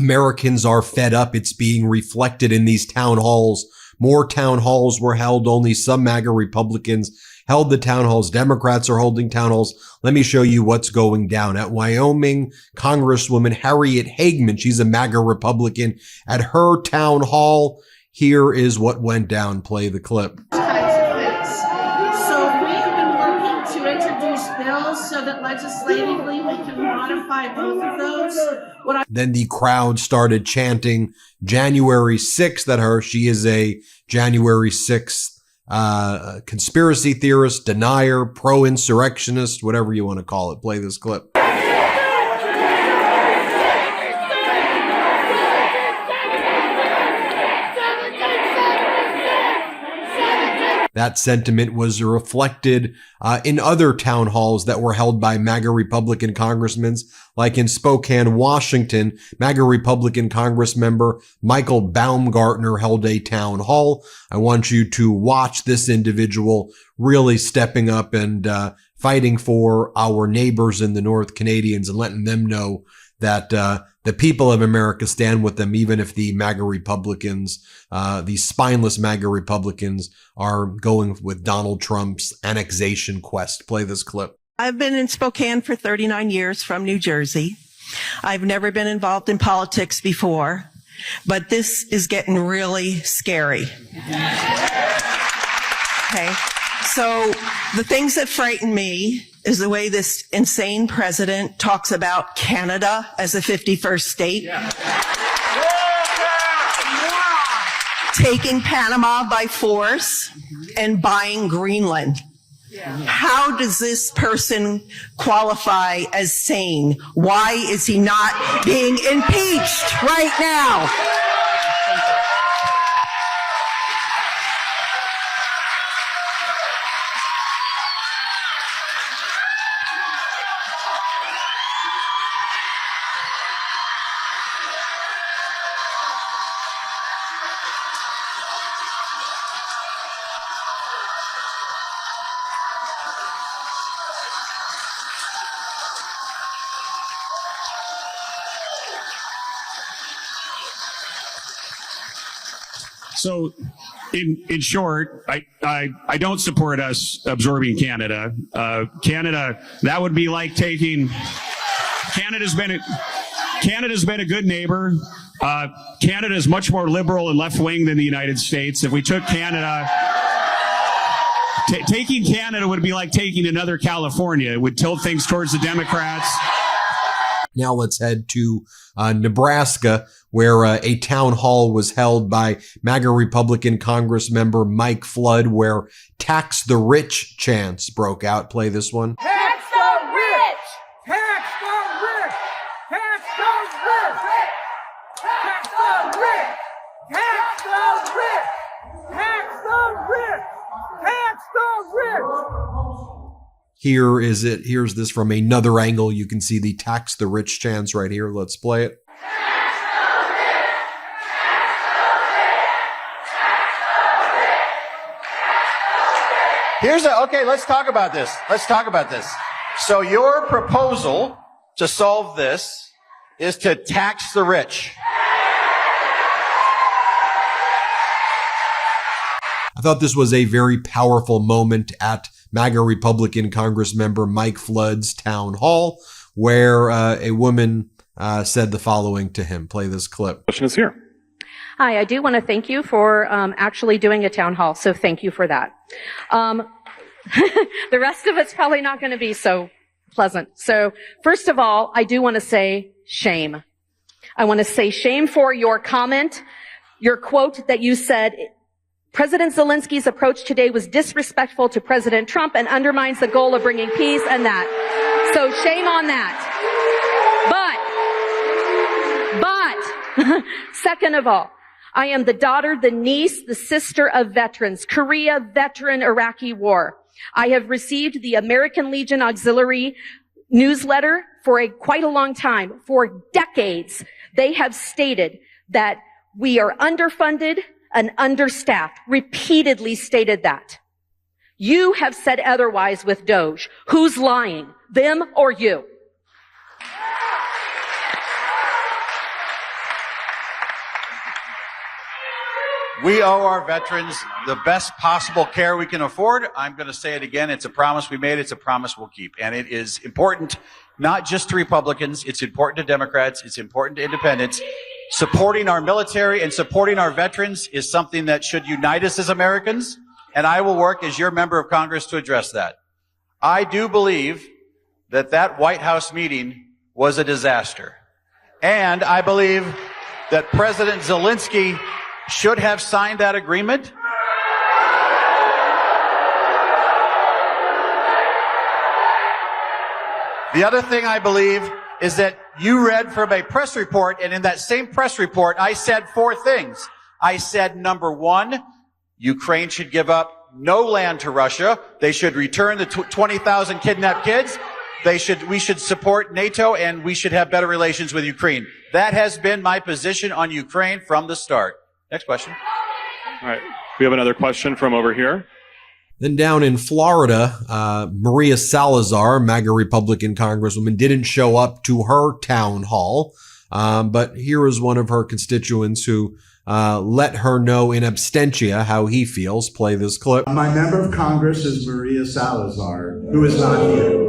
Americans are fed up. It's being reflected in these town halls. More town halls were held. Only some MAGA Republicans held the town halls. Democrats are holding town halls. Let me show you what's going down. At Wyoming, Congresswoman Harriet Hageman, she's a MAGA Republican, at her town hall, here is what went down. Play the clip. So that legislatively we can modify both of those. Then the crowd started chanting January 6th at her. She is a January 6th conspiracy theorist, denier, pro-insurrectionist, whatever you want to call it. Play this clip. That sentiment was reflected in other town halls that were held by MAGA Republican congressmen, like in Spokane, Washington. MAGA Republican Congress member Michael Baumgartner held a town hall. I want you to watch this individual really stepping up and fighting for our neighbors in the North, Canadians, and letting them know that the people of America stand with them, even if the MAGA Republicans, these spineless MAGA Republicans, are going with Donald Trump's annexation quest. Play this clip. I've been in Spokane for 39 years from New Jersey. I've never been involved in politics before, but this is getting really scary. Okay. So the things that frighten me is the way this insane president talks about Canada as a 51st state. Yeah. Taking Panama by force and buying Greenland. Yeah. How does this person qualify as sane? Why is he not being impeached right now? So, in short, I don't support us absorbing Canada. Canada, that would be like taking. Canada's been a good neighbor. Canada is much more liberal and left wing than the United States. If we took Canada, taking Canada would be like taking another California. It would tilt things towards the Democrats. Now let's head to Nebraska, where a town hall was held by MAGA Republican Congress member Mike Flood, where tax the rich chants broke out. Play this one. Tax the rich! Tax the rich! Tax the rich! Tax the rich! Tax the rich! Tax the rich! Tax the rich! Here's this from another angle. You can see the tax the rich chants right here. Let's play it. Okay, let's talk about this. So your proposal to solve this is to tax the rich. I thought this was a very powerful moment at MAGA Republican Congress member Mike Flood's town hall, where a woman said the following to him. Play this clip. Question is here. Hi, I do want to thank you for actually doing a town hall, so thank you for that. The rest of it's probably not going to be so pleasant. So first of all, I do want to say shame. I want to say shame for your comment, your quote that you said, President Zelensky's approach today was disrespectful to President Trump and undermines the goal of bringing peace and that. So shame on that. But, second of all, I am the daughter, the niece, the sister of veterans, Korea veteran, Iraqi war. I have received the American Legion Auxiliary newsletter for quite a long time. For decades, they have stated that we are underfunded and understaffed, repeatedly stated that. You have said otherwise with Doge. Who's lying? Them or you? We owe our veterans the best possible care we can afford. I'm going to say it again. It's a promise we made. It's a promise we'll keep. And it is important, not just to Republicans. It's important to Democrats. It's important to independents. Supporting our military and supporting our veterans is something that should unite us as Americans. And I will work as your member of Congress to address that. I do believe that that White House meeting was a disaster. And I believe that President Zelensky should have signed that agreement. The other thing I believe is that you read from a press report, and in that same press report, I said 4 things. I said, number 1, Ukraine should give up no land to Russia. They should return the 20,000 kidnapped kids. We should support NATO, and we should have better relations with Ukraine. That has been my position on Ukraine from the start. Next question. All right. We have another question from over here. Then down in Florida, Maria Salazar, MAGA Republican Congresswoman, didn't show up to her town hall. But here is one of her constituents who let her know in absentia how he feels. Play this clip. My member of Congress is Maria Salazar, who is not here.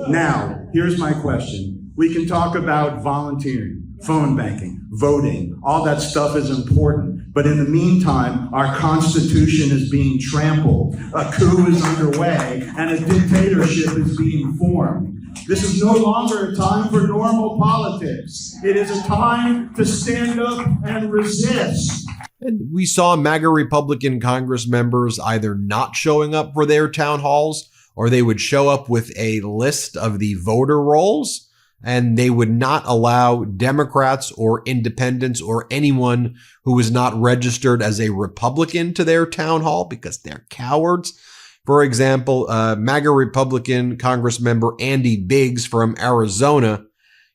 Now, here's my question. We can talk about volunteering, phone banking, voting. All that stuff is important. But in the meantime, our Constitution is being trampled. A coup is underway, and a dictatorship is being formed. This is no longer a time for normal politics. It is a time to stand up and resist. And we saw MAGA Republican Congress members either not showing up for their town halls, or they would show up with a list of the voter rolls, and they would not allow Democrats or independents or anyone who was not registered as a Republican to their town hall because they're cowards. For example, MAGA Republican Congress member Andy Biggs from Arizona.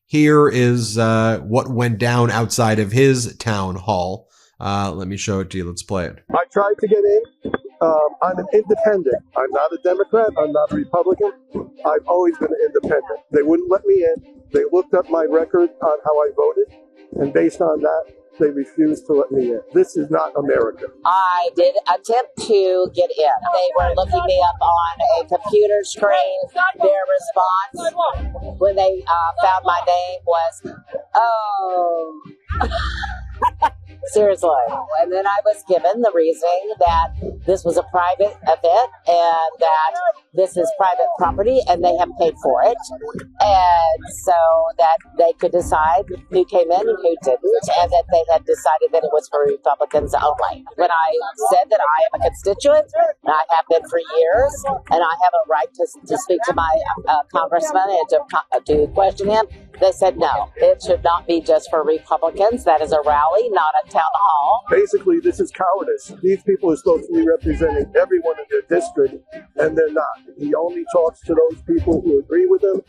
Here is what went down outside of his town hall. Let me show it to you. Let's play it. I tried to get in. I'm an independent. I'm not a Democrat. I'm not a Republican. I've always been an independent. They wouldn't let me in. They looked up my record on how I voted, and based on that, they refused to let me in. This is not America. I did attempt to get in. They were looking me up on a computer screen. Their response when they found my name was, oh. Seriously. And then I was given the reasoning that this was a private event and that this is private property and they have paid for it. And so that they could decide who came in and who didn't, and that they had decided that it was for Republicans only. When I said that I am a constituent, and I have been for years, and I have a right to speak to my congressman and to question him, they said no, it should not be just for Republicans. That is a rally, not a town hall. Basically, this is cowardice. These people are supposed to be representing everyone in their district, and they're not. He only talks to those people who agree with him.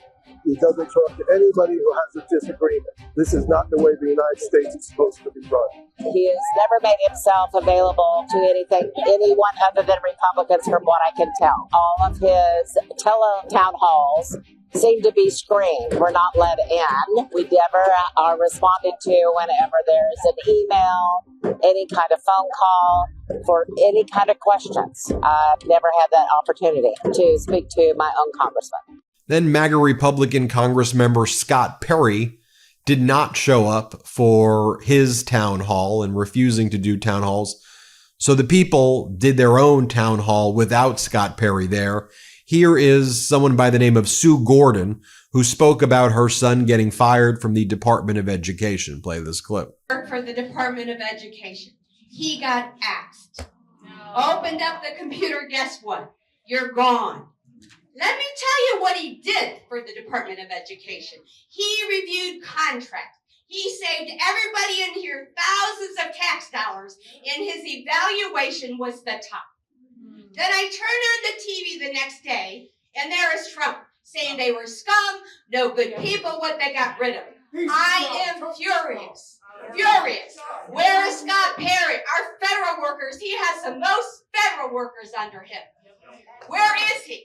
He doesn't talk to anybody who has a disagreement. This is not the way the United States is supposed to be run. He has never made himself available to anyone other than Republicans, from what I can tell. All of his town halls seem to be screened. We're not let in. We never are responded to whenever there's an email, any kind of phone call, for any kind of questions. I've never had that opportunity to speak to my own congressman. Then MAGA Republican Congress member Scott Perry did not show up for his town hall and refusing to do town halls. So the people did their own town hall without Scott Perry there. Here is someone by the name of Sue Gordon, who spoke about her son getting fired from the Department of Education. Play this clip. For the Department of Education. He got axed. Opened up the computer, guess what? You're gone. Let me tell you what he did for the Department of Education. He reviewed contracts. He saved everybody in here thousands of tax dollars, and his evaluation was the top. Then I turn on the TV the next day, and there is Trump saying they were scum, no good people, what they got rid of. I am furious. Furious. Where is Scott Perry? Our federal workers. He has the most federal workers under him. Where is he?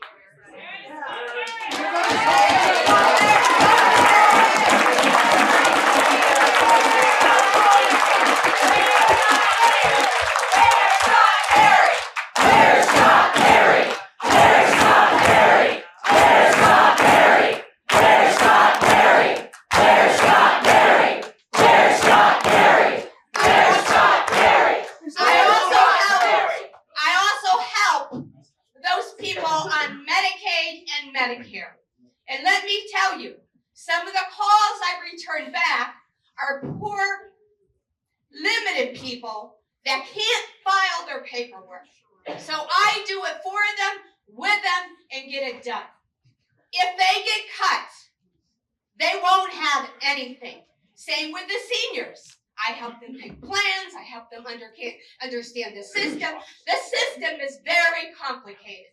limited people that can't file their paperwork. So I do it for them, with them, and get it done. If they get cut, they won't have anything. Same with the seniors. I help them pick plans. I help them understand the system. The system is very complicated.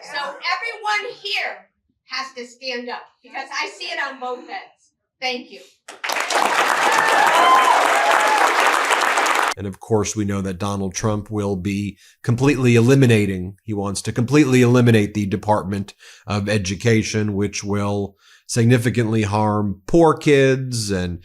So everyone here has to stand up because I see it on both ends. Thank you. And of course, we know that Donald Trump will be completely eliminating, he wants to completely eliminate the Department of Education, which will significantly harm poor kids and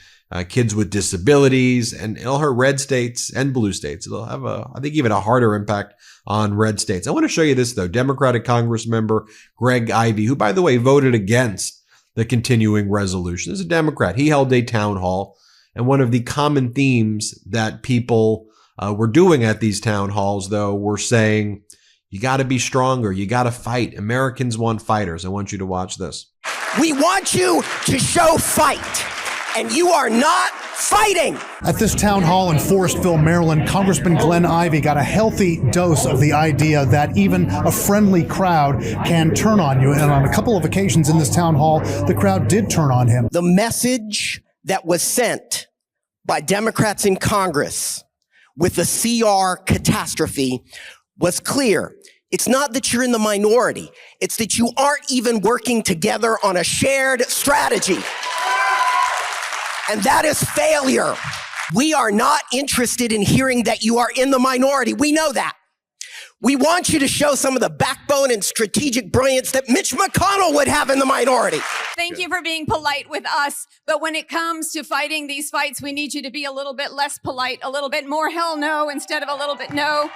kids with disabilities, and it'll hurt red states and blue states. It'll have I think even a harder impact on red states. I want to show you this though. Democratic Congress member Greg Ivey, who by the way voted against the continuing resolution, is a Democrat. He held a town hall, and one of the common themes that people were doing at these town halls though were saying, you got to be stronger. You got to fight. Americans want fighters. I want you to watch this. We want you to show fight, and you are not fighting. At this town hall in Forestville, Maryland, Congressman Glenn Ivey got a healthy dose of the idea that even a friendly crowd can turn on you. And on a couple of occasions in this town hall, the crowd did turn on him. The message that was sent by Democrats in Congress with the CR catastrophe was clear. It's not that you're in the minority. It's that you aren't even working together on a shared strategy. And that is failure. We are not interested in hearing that you are in the minority. We know that. We want you to show some of the backbone and strategic brilliance that Mitch McConnell would have in the minority. Thank you for being polite with us. But when it comes to fighting these fights, we need you to be a little bit less polite, a little bit more hell no instead of a little bit no.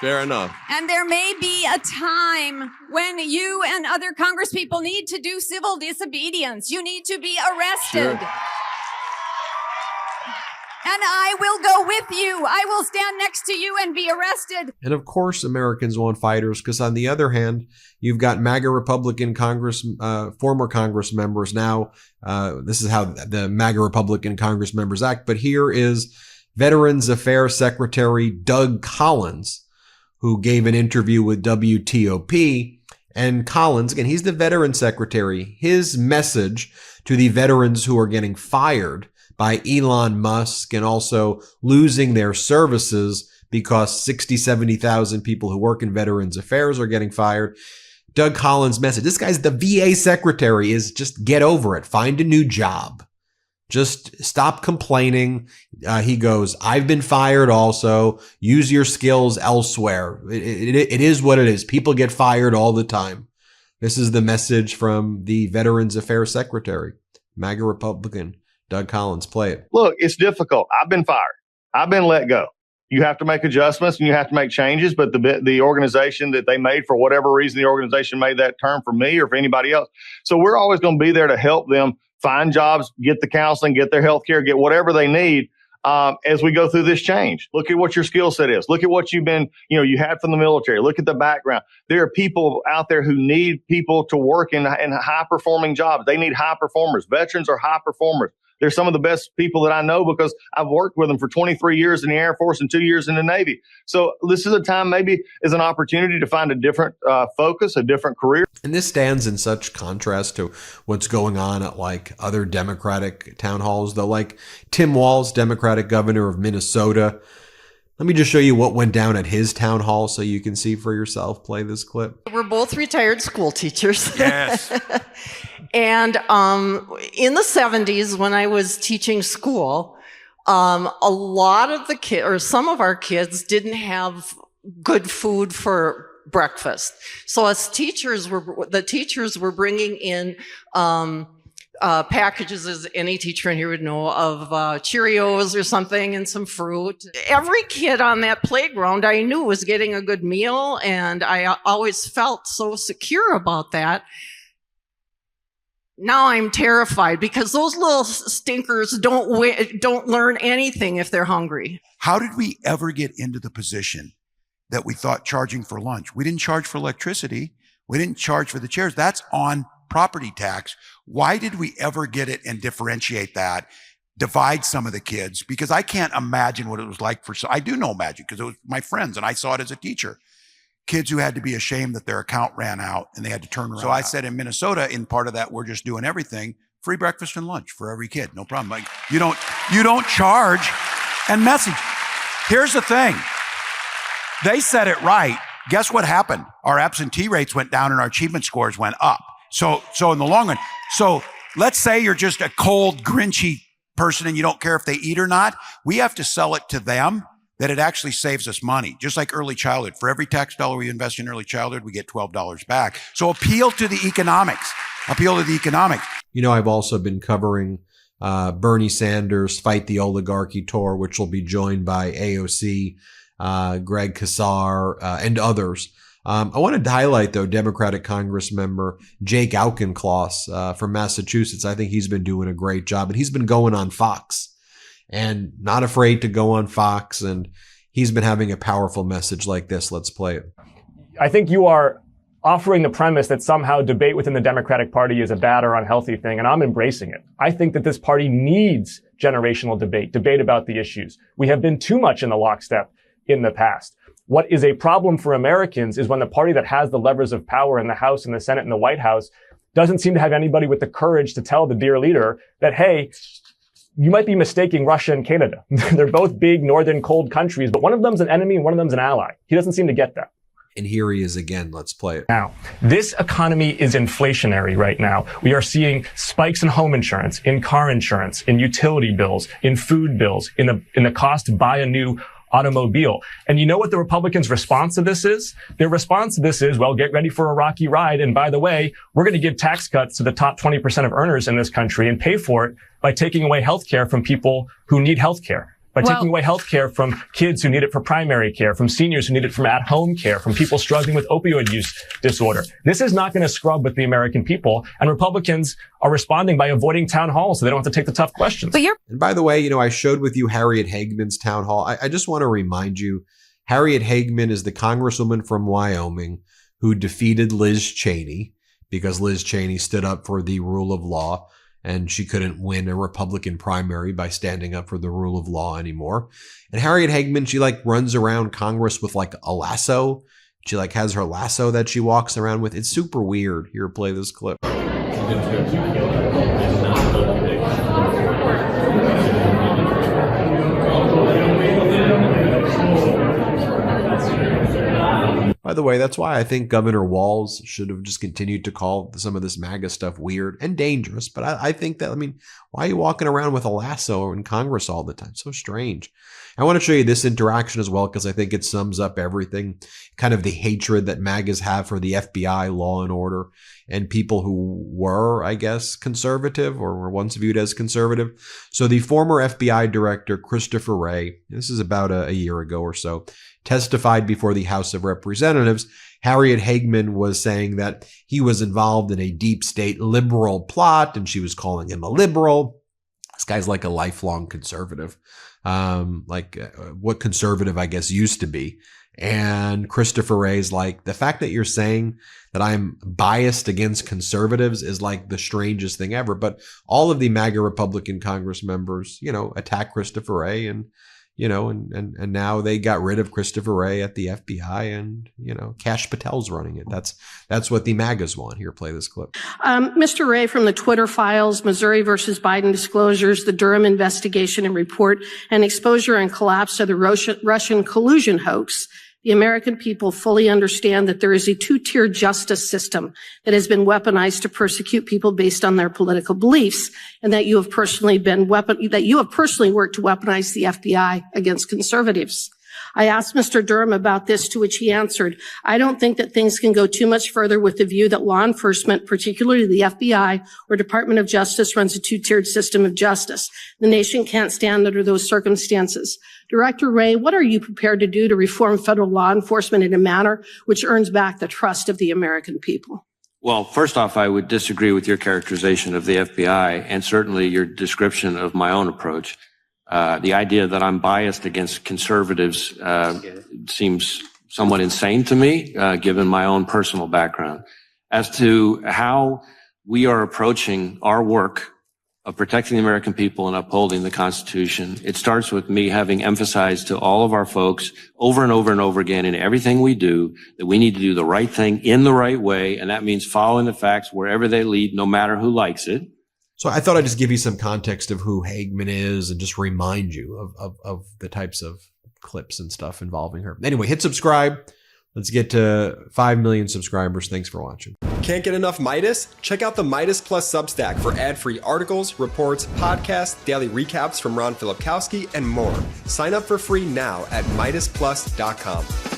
Fair enough. And there may be a time when you and other congresspeople need to do civil disobedience. You need to be arrested. Sure. And I will go with you. I will stand next to you and be arrested. And of course, Americans want fighters, because on the other hand, you've got MAGA Republican former Congress members now. This is how the MAGA Republican Congress members act. But here is Veterans Affairs Secretary Doug Collins, who gave an interview with WTOP. And Collins, again, he's the Veterans Secretary. His message to the veterans who are getting fired by Elon Musk and also losing their services because 60, 70,000 people who work in Veterans Affairs are getting fired. Doug Collins' message, this guy's the VA secretary, is just get over it. Find a new job. Just stop complaining. He goes, I've been fired also. Use your skills elsewhere. It is what it is. People get fired all the time. This is the message from the Veterans Affairs Secretary, MAGA Republican Doug Collins. Play it. Look, it's difficult. I've been fired. I've been let go. You have to make adjustments and you have to make changes, but the organization that they made, for whatever reason, the organization made that term for me or for anybody else. So we're always going to be there to help them find jobs, get the counseling, get their health care, get whatever they need as we go through this change. Look at what your skill set is. Look at what you had from the military. Look at the background. There are people out there who need people to work in high-performing jobs. They need high performers. Veterans are high performers. They're some of the best people that I know because I've worked with them for 23 years in the Air Force and 2 years in the Navy. So this is a time maybe is an opportunity to find a different focus, a different career. And this stands in such contrast to what's going on at like other Democratic town halls, though, like Tim Walz, Democratic governor of Minnesota. Let me just show you what went down at his town hall so you can see for yourself. Play this clip. We're both retired school teachers. Yes. And in the 70s, when I was teaching school, a lot of the kids, or some of our kids, didn't have good food for breakfast. So as teachers, the teachers were bringing in packages, as any teacher in here would know, of Cheerios or something and some fruit. Every kid on that playground I knew was getting a good meal, and I always felt so secure about that. Now I'm terrified because those little stinkers don't learn anything if they're hungry. How did we ever get into the position that we thought charging for lunch? We didn't charge for electricity. We didn't charge for the chairs. That's on property tax. Why did we ever get it and differentiate that divide some of the kids, because I can't imagine what it was like I do know imagine because it was my friends and I saw it as a teacher. Kids who had to be ashamed that their account ran out and they had to turn around. So I said in Minnesota, in part of that, we're just doing everything, free breakfast and lunch for every kid. No problem. Like you don't charge and message. Here's the thing. They said it right. Guess what happened? Our absentee rates went down and our achievement scores went up. So in the long run, so let's say you're just a cold, grinchy person and you don't care if they eat or not. We have to sell it to them that it actually saves us money. Just like early childhood. For every tax dollar we invest in early childhood, we get $12 back. So appeal to the economics. Appeal to the economics. You know, I've also been covering Bernie Sanders' Fight the Oligarchy tour, which will be joined by AOC, Greg Kassar, and others. I wanted to highlight, though, Democratic Congress member Jake Auchincloss from Massachusetts. I think he's been doing a great job, and he's been going on Fox and not afraid to go on Fox, and he's been having a powerful message like this. Let's play it. I think you are offering the premise that somehow debate within the Democratic Party is a bad or unhealthy thing, and I'm embracing it. I think that this party needs generational debate about the issues. We have been too much in the lockstep in the past. What is a problem for Americans is when the party that has the levers of power in the House and the Senate and the White House doesn't seem to have anybody with the courage to tell the dear leader that, hey, you might be mistaking Russia and Canada. They're both big, northern, cold countries, but one of them's an enemy and one of them's an ally. He doesn't seem to get that. And here he is again. Let's play it. Now, this economy is inflationary right now. We are seeing spikes in home insurance, in car insurance, in utility bills, in food bills, in the cost to buy a new automobile. And you know what the Republicans' response to this is? Their response to this is, well, get ready for a rocky ride. And by the way, we're going to give tax cuts to the top 20% of earners in this country and pay for it by taking away health care from people who need health care. By taking away health care from kids who need it for primary care, from seniors who need it from at-home care, from people struggling with opioid use disorder. This is not going to scrub with the American people, and Republicans are responding by avoiding town halls so they don't have to take the tough questions. And by the way, you know, I showed with you Harriet Hageman's town hall. I just want to remind you, Harriet Hageman is the congresswoman from Wyoming who defeated Liz Cheney because Liz Cheney stood up for the rule of law. And she couldn't win a Republican primary by standing up for the rule of law anymore. And Harriet Hageman, she like runs around Congress with like a lasso. She like has her lasso that she walks around with. It's super weird. Here, play this clip. By the way, that's why I think Governor Walz should have just continued to call some of this MAGA stuff weird and dangerous. But I think that, I mean, why are you walking around with a lasso in Congress all the time? So strange. I want to show you this interaction as well, because I think it sums up everything, kind of the hatred that MAGAs have for the FBI, law and order, and people who were, I guess, conservative or were once viewed as conservative. So the former FBI director, Christopher Wray, this is about a year ago or so, testified before the House of Representatives. Harriet Hageman was saying that he was involved in a deep state liberal plot, and she was calling him a liberal. This guy's like a lifelong conservative, what conservative, I guess, used to be. And Christopher Wray's like, the fact that you're saying that I'm biased against conservatives is like the strangest thing ever. But all of the MAGA Republican Congress members, you know, attack Christopher Wray, and you know, and now they got rid of Christopher Wray at the FBI, and, you know, Kash Patel's running it. That's what the MAGAs want. Here, play this clip. Mr. Wray, from the Twitter files, Missouri versus Biden disclosures, the Durham investigation and report, and exposure and collapse of the Russian collusion hoax, the American people fully understand that there is a two-tier justice system that has been weaponized to persecute people based on their political beliefs, and that you have personally worked to weaponize the FBI against conservatives. I asked Mr. Durham about this, to which he answered, I don't think that things can go too much further with the view that law enforcement, particularly the FBI or Department of Justice, runs a two-tiered system of justice. The nation can't stand under those circumstances. Director Wray, what are you prepared to do to reform federal law enforcement in a manner which earns back the trust of the American people? Well, first off, I would disagree with your characterization of the FBI, and certainly your description of my own approach. The idea that I'm biased against conservatives seems somewhat insane to me, given my own personal background. As to how we are approaching our work of protecting the American people and upholding the Constitution. It starts with me having emphasized to all of our folks over and over and over again in everything we do that we need to do the right thing in the right way, and that means following the facts wherever they lead, no matter who likes it. So I thought I'd just give you some context of who Hagman is and just remind you of the types of clips and stuff involving her. Anyway, hit subscribe. Let's get to 5 million subscribers. Thanks for watching. Can't get enough Meidas? Check out the Meidas Plus Substack for ad-free articles, reports, podcasts, daily recaps from Ron Filipkowski, and more. Sign up for free now at MeidasPlus.com.